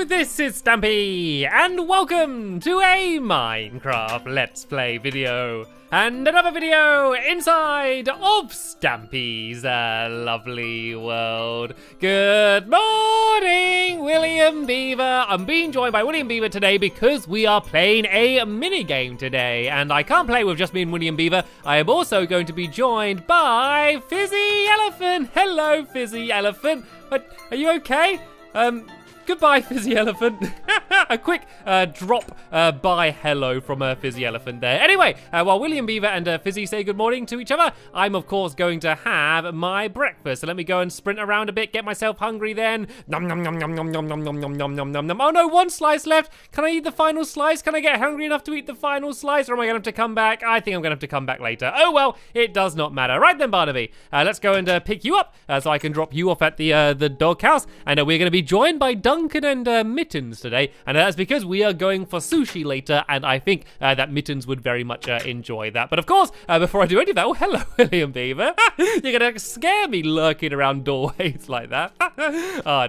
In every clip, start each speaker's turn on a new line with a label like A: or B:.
A: This is Stampy, and welcome to a Minecraft Let's Play video. And another video inside of Stampy's lovely world. Good morning, William Beaver. I'm being joined by William Beaver today because we are playing a mini game today. And I can't play with just me and William Beaver. I am also going to be joined by Fizzy Elephant. Hello, Fizzy Elephant. Are you okay? Goodbye, Fizzy Elephant. A quick drop bye hello from Fizzy Elephant there. Anyway, while William Beaver and Fizzy say good morning to each other, I'm of course going to have my breakfast. So let me go and sprint around a bit, get myself hungry then. Nom nom nom nom nom nom nom nom nom nom nom nom nom. Oh no, one slice left. Can I eat the final slice? Can I get hungry enough to eat the final slice? Or am I going to have to come back? I think I'm going to have to come back later. Oh well, it does not matter. Right then, Barnaby. Let's go and pick you up so I can drop you off at the doghouse. And we're going to be joined by Duncan and Mittens today, and that's because we are going for sushi later, and I think that Mittens would very much enjoy that. But of course, before I do any of that, oh hello, William Beaver. You're gonna scare me lurking around doorways like that.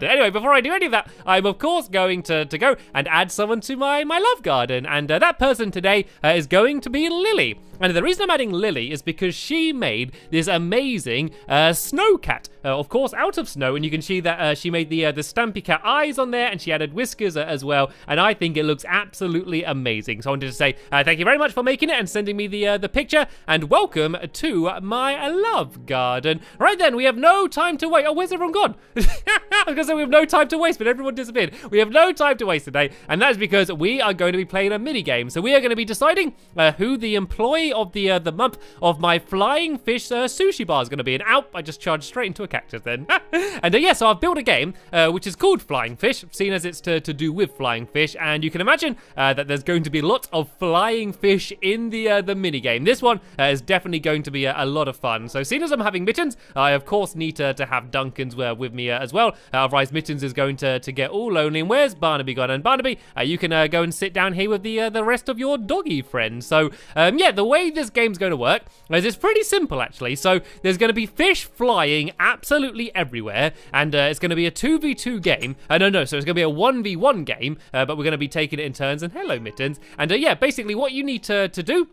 A: Anyway, before I do any of that, I'm of course going to go and add someone to my love garden, and that person today is going to be Lily. And the reason I'm adding Lily is because she made this amazing snow cat, of course out of snow, and you can see that she made the Stampy cat eyes on there, and she added whiskers as well, and I think it looks absolutely amazing. So I wanted to say thank you very much for making it and sending me the picture, and welcome to my love garden. Right then, we have no time to wait. Oh, where's everyone gone? I was gonna say we have no time to waste, but everyone disappeared. We have no time to waste today, and that is because we are going to be playing a mini game. So we are going to be deciding who the employee of the month of my flying fish sushi bar is going to be. And out, I just charged straight into a cactus then. And yeah, so I've built a game which is called Flying Fish, seeing as it's to do with flying fish, and you can imagine that there's going to be lots of flying fish in the mini game. This one is definitely going to be a lot of fun. So seeing as I'm having Mittens, I of course need to have Duncan's with me as well. Otherwise, Mittens is going to get all lonely. And where's Barnaby gone? And Barnaby, you can go and sit down here with the rest of your doggy friends. So yeah, the way this game's going to work is it's pretty simple actually. So there's going to be fish flying absolutely everywhere, and it's going to be a 2v2 game. So it's going to be a 1v1 game, but we're going to be taking it in turns. And hello, Mittens. And yeah, basically what you need to do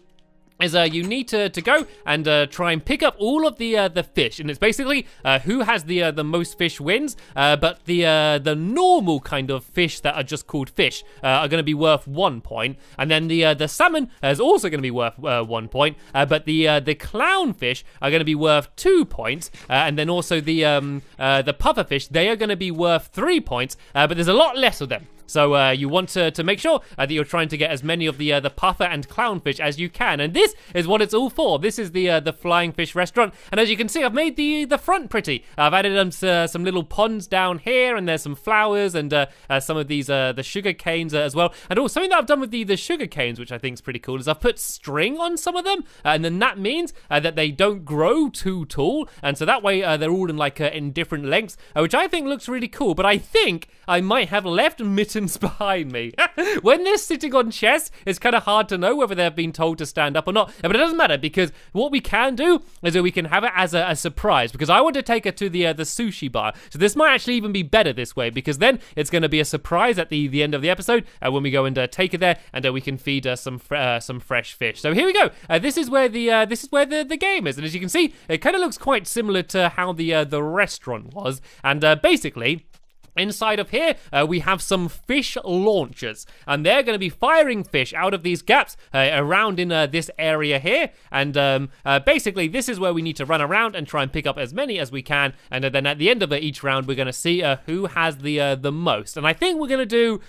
A: is you need to go and try and pick up all of the fish, and it's basically who has the most fish wins. But the normal kind of fish that are just called fish are going to be worth 1 point, and then the salmon is also going to be worth 1 point. But the clownfish are going to be worth 2 points, and then also the puffer fish, they are going to be worth 3 points. But there's a lot less of them. So you want to make sure that you're trying to get as many of the puffer and clownfish as you can. And this is what it's all for. This is the Flying Fish restaurant. And as you can see, I've made the front pretty. I've added some little ponds down here, and there's some flowers and some of these the sugar canes as well. And also something that I've done with the sugar canes, which I think is pretty cool, is I've put string on some of them, and then that means that they don't grow too tall. And so that way they're all in different lengths, which I think looks really cool. But I think I might have left Mittens behind me. When they're sitting on chests, it's kind of hard to know whether they've been told to stand up or not. But it doesn't matter, because what we can do is that we can have it as a surprise, because I want to take her to the sushi bar. So this might actually even be better this way, because then it's going to be a surprise at the end of the episode when we go and take her there, and we can feed her some fresh fish. So here we go. This is where the game is, and as you can see, it kind of looks quite similar to how the restaurant was. And basically, inside of here, we have some fish launchers, and they're going to be firing fish out of these gaps around in this area here. And basically, this is where we need to run around and try and pick up as many as we can. And then at the end of each round, we're going to see who has the most. And I think we're going to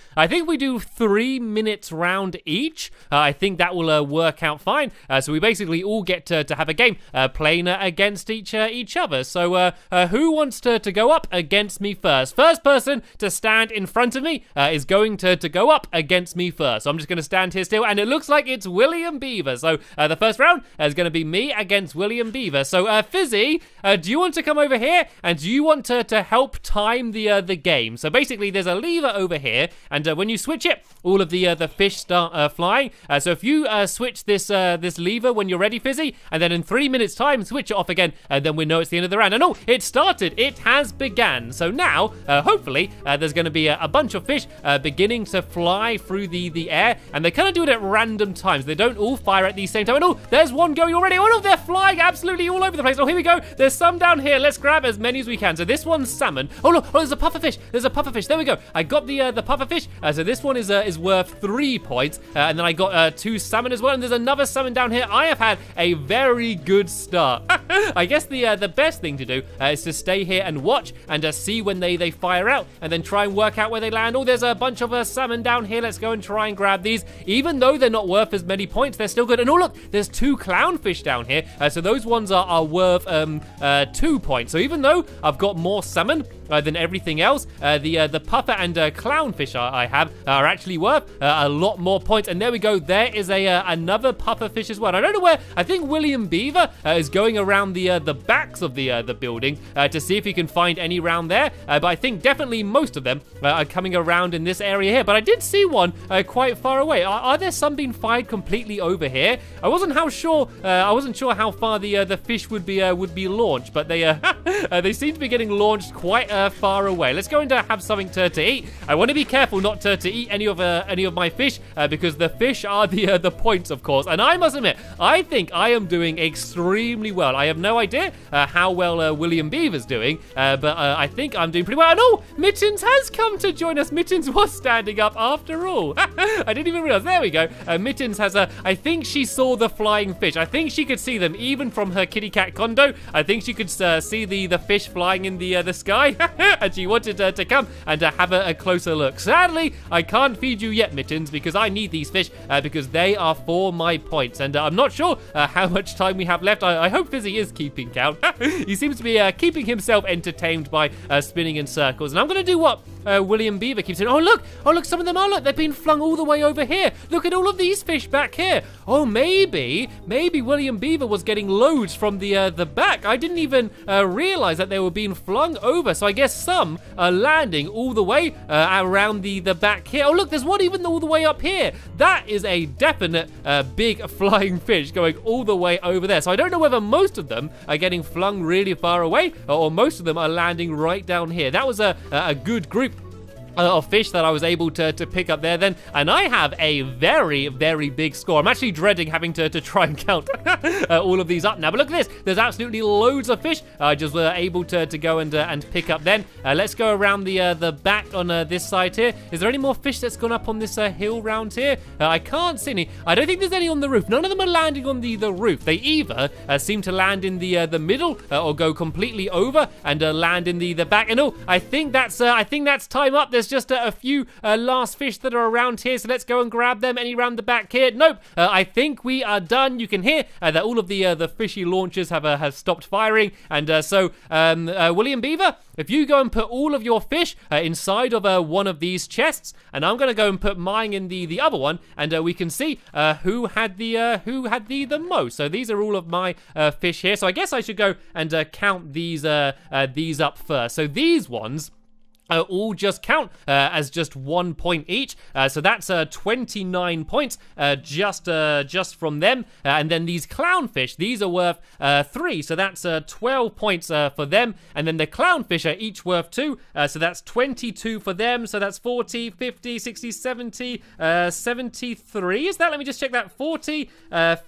A: we do 3 minutes round each. I think that will work out fine. So we basically all get to have a game playing against each other. So who wants to go up against me first? First person to stand in front of me is going to go up against me first. So I'm just going to stand here still, and it looks like it's William Beaver. So the first round is going to be me against William Beaver. So Fizzy, do you want to come over here, and do you want to help time the game? So basically, there's a lever over here, and when you switch it, all of the fish start flying. So if you switch this lever when you're ready, Fizzy, and then in 3 minutes time switch it off again, then we know it's the end of the round. And oh, it started. It has began. So now, hopefully hopefully there's going to be a bunch of fish beginning to fly through the air, and they kind of do it at random times. They don't all fire at the same time. And oh, there's one going already. Oh no, they're flying absolutely all over the place. Oh, here we go. There's some down here. Let's grab as many as we can. So this one's salmon. Oh look, oh, there's a pufferfish. There's a pufferfish. There we go. I got the pufferfish. So this one is worth 3 points, and then I got 2 salmon as well. And there's another salmon down here. I have had a very good start. I guess the best thing to do is to stay here and watch and see when they fire out, and then try and work out where they land. Oh, there's a bunch of salmon down here. Let's go and try and grab these. Even though they're not worth as many points, they're still good. And oh look, there's 2 clownfish down here. So those ones are worth 2 points. So even though I've got more salmon than everything else, the puffer and clownfish I have are actually worth a lot more points. And there we go. There is another pufferfish as well. I don't know where. I think William Beaver is going around the backs of the building to see if he can find any around there. But I think definitely most of them are coming around in this area here. But I did see one quite far away. Are there some being fired completely over here? I wasn't sure how far the fish would be launched, but they seem to be getting launched quite far away. Let's go and have something to eat. I want to be careful not to eat any of my fish because the fish are the points, of course. And I must admit, I think I am doing extremely well. I have no idea how well William Beaver's doing, but I think I'm doing pretty well. And oh, Mittens has come to join us. Mittens was standing up after all. I didn't even realize. There we go. Mittens has I think she saw the flying fish. I think she could see them even from her kitty cat condo. I think she could see the fish flying in the sky, and she wanted to come and have a closer look. Sadly, I can't feed you yet, Mittens, because I need these fish because they are for my points. And I'm not sure how much time we have left. I hope Fizzy is keeping count. He seems to be keeping himself entertained by spinning in circles. And I'm going to do what William Beaver keeps saying. Oh look, some of them are. Look, they've been flung all the way over here. Look at all of these fish back here. Oh, maybe William Beaver was getting loads from the back. I didn't even realize that they were being flung over. So I guess some are landing all the way around the back here. Oh look, there's one even all the way up here. That is a definite big flying fish going all the way over there. So I don't know whether most of them are getting flung really far away or most of them are landing right down here. That was a good group of fish that I was able to pick up there then, and I have a very, very big score. I'm actually dreading having to try and count all of these up now, but look at this. There's absolutely loads of fish I just were able to go and pick up then. Let's go around the back on this side here. Is there any more fish that's gone up on this hill round here? I can't see any. I don't think there's any on the roof. None of them are landing on the roof. They either seem to land in the middle or go completely over and land in the back. And oh, I think that's time up. There's just a few last fish that are around here, so let's go and grab them. Any around the back here? Nope. I think we are done. You can hear that all of the fishy launchers have stopped firing, and so William Beaver, if you go and put all of your fish inside of one of these chests, and I'm going to go and put mine in the other one, and we can see who had the most. So these are all of my fish here. So I guess I should go and count these up first. So these ones all just count as just 1 point each, so that's 29 points just from them. And then these clownfish, these are worth 3, so that's 12 points for them. And then the clownfish are each worth 2, so that's 22 for them. So that's 40, 50, 60, 70, 73. Is that? Let me just check that. 40,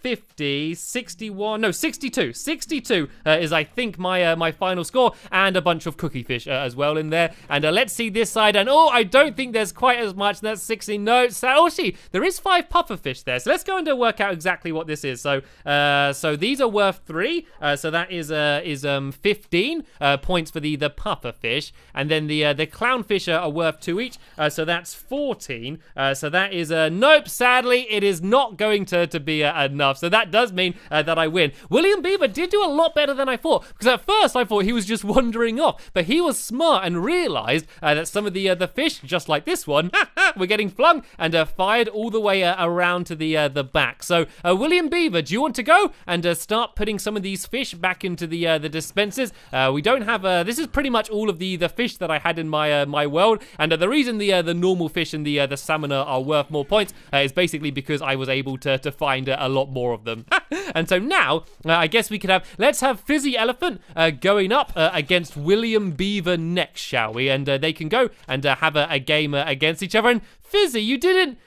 A: 50, 61. No, 62. 62 is I think my final score, and a bunch of cookie fish as well in there. And let's see this side, and oh, I don't think there's quite as much. That's 60. No, oh, see, there is 5 pufferfish there. So let's go and work out exactly what this is. So these are worth 3. So that is 15 points for the pufferfish, and then the clownfish are worth 2 each. So that's 14. So that is nope. Sadly, it is not going to be enough. So that does mean that I win. William Beaver did do a lot better than I thought, because at first I thought he was just wandering off, but he was smart and realized that some of the fish, just like this one, we're getting flung and fired all the way around to the back. So, William Beaver, do you want to go and start putting some of these fish back into the dispensers? We don't have, this is pretty much all of the fish that I had in my world, and the reason the normal fish and the salmon are worth more points is basically because I was able to find a lot more of them. And so now, I guess we could let's have Fizzy Elephant going up against William Beaver next, shall we? And they can go and have a game against each other. And Fizzy, you didn't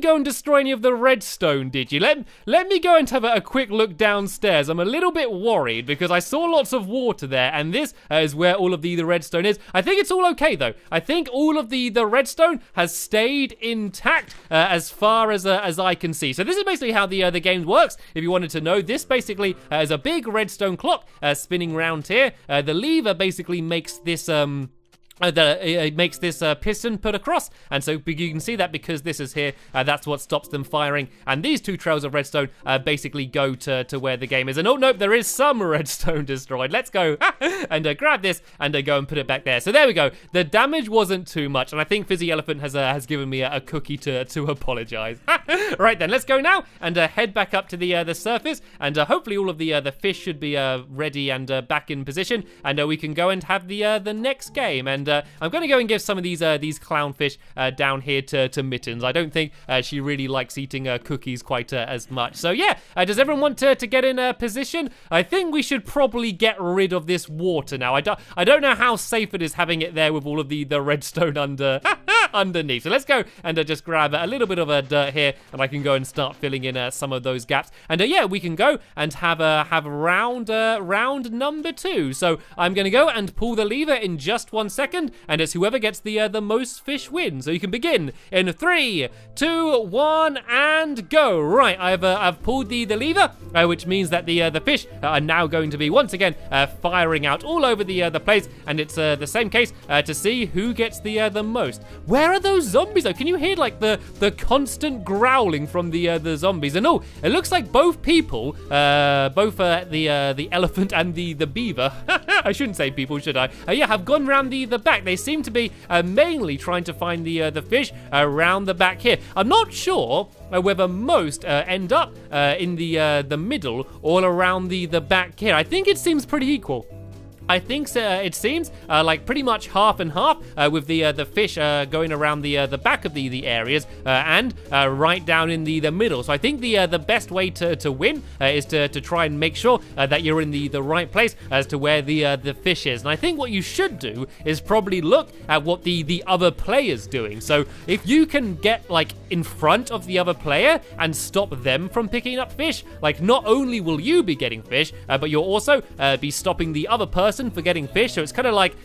A: go and destroy any of the redstone, did you? Let me go and have a quick look downstairs. I'm a little bit worried because I saw lots of water there, and this is where all of the redstone is. I think it's all okay, though. I think all of the redstone has stayed intact as far as I can see. So this is basically how the game works. If you wanted to know, this basically is a big redstone clock spinning around here. The lever basically makes this it makes this piston put across, and so you can see that because this is here, that's what stops them firing, and these two trails of redstone basically go to where the game is. And oh nope, there is some redstone destroyed. Let's go and grab this and go and put it back there. So there we go. The damage wasn't too much, and I think Fizzy Elephant has given me a cookie to apologize. Right then, let's go now and head back up to the surface, and hopefully all of the fish should be ready and back in position, and we can go and have the next game. And I'm going to go and give some of these clownfish down here to Mittens. I don't think she really likes eating cookies quite as much. So yeah, does everyone want to get in position? I think we should probably get rid of this water now. I don't know how safe it is having it there with all of the redstone underneath. So let's go and just grab a little bit of dirt here, and I can go and start filling in some of those gaps. And yeah, we can go and have round number 2. So I'm going to go and pull the lever in just 1 second, and it's whoever gets the most fish wins. So you can begin in 3, 2, 1, and go. Right, I've pulled the lever, which means that the fish are now going to be once again firing out all over the place, and it's the same case to see who gets the most. Where are those zombies though? Can you hear like the constant growling from the zombies? And oh, it looks like both people, both the elephant and the beaver. I shouldn't say people, should I? Yeah, have gone round the back. They seem to be mainly trying to find the fish around the back here. I'm not sure whether most end up in the middle or around the back here. I think it seems pretty equal. I think it seems like pretty much half and half, with the fish going around the back of the areas and right down in the middle. So I think the best way to win is to try and make sure that you're in the right place as to where the fish is. And I think what you should do is probably look at what the other player's doing. So if you can get like in front of the other player and stop them from picking up fish, like not only will you be getting fish, but you'll also be stopping the other person for getting fish. So it's kind of like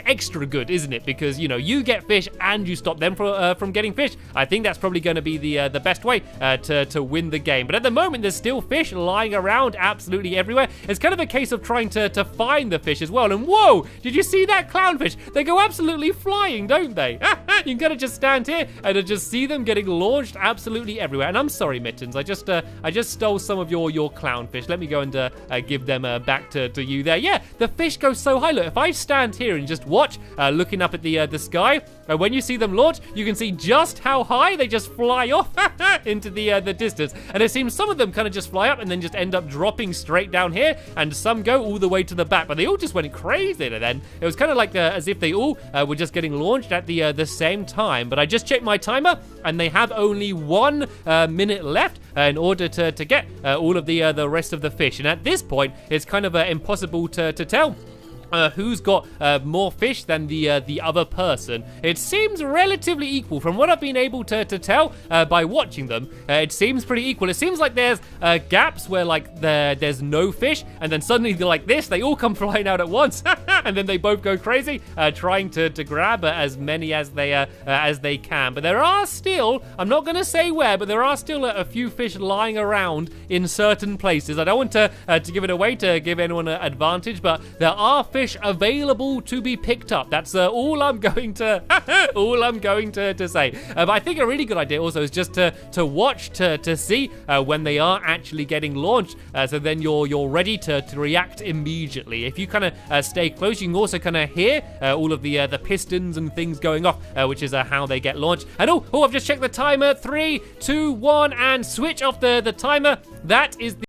A: extra good, isn't it? Because you know you get fish and you stop them from getting fish. I think that's probably going to be the best way to win the game. But at the moment, there's still fish lying around absolutely everywhere. It's kind of a case of trying to find the fish as well. And whoa, did you see that clownfish? They go absolutely flying, don't they? You can kind of just stand here and just see them getting launched absolutely everywhere. And I'm sorry, Mittens, I just stole some of your clownfish. Let me go and give them back to you there. Yeah, the fish go so high. Look, if I stand here and just watch, looking up at the sky, when you see them launch, you can see just how high they just fly off into the distance. And it seems some of them kind of just fly up and then just end up dropping straight down here, and some go all the way to the back. But they all just went crazy then. It was kind of like as if they all were just getting launched at the same time. But I just checked my timer, and they have only 1 minute left in order to get all of the rest of the fish. And at this point, it's kind of impossible to tell who's got more fish than the other person. It seems relatively equal from what I've been able to tell by watching them. It seems pretty equal. It seems like there's gaps where like there's no fish, and then suddenly they're like this, they all come flying out at once, and then they both go crazy trying to grab as many as they can. But there are still, I'm not going to say where, but there are still a few fish lying around in certain places. I don't want to give it away to give anyone an advantage, but there are fish fish available to be picked up. That's all I'm going to say. But I think a really good idea also is just to watch to see when they are actually getting launched. So then you're ready to react immediately. If you kind of stay close, you can also kind of hear all of the pistons and things going off, which is how they get launched. And oh, I've just checked the timer. 3, 2, 1, and switch off the timer. That is the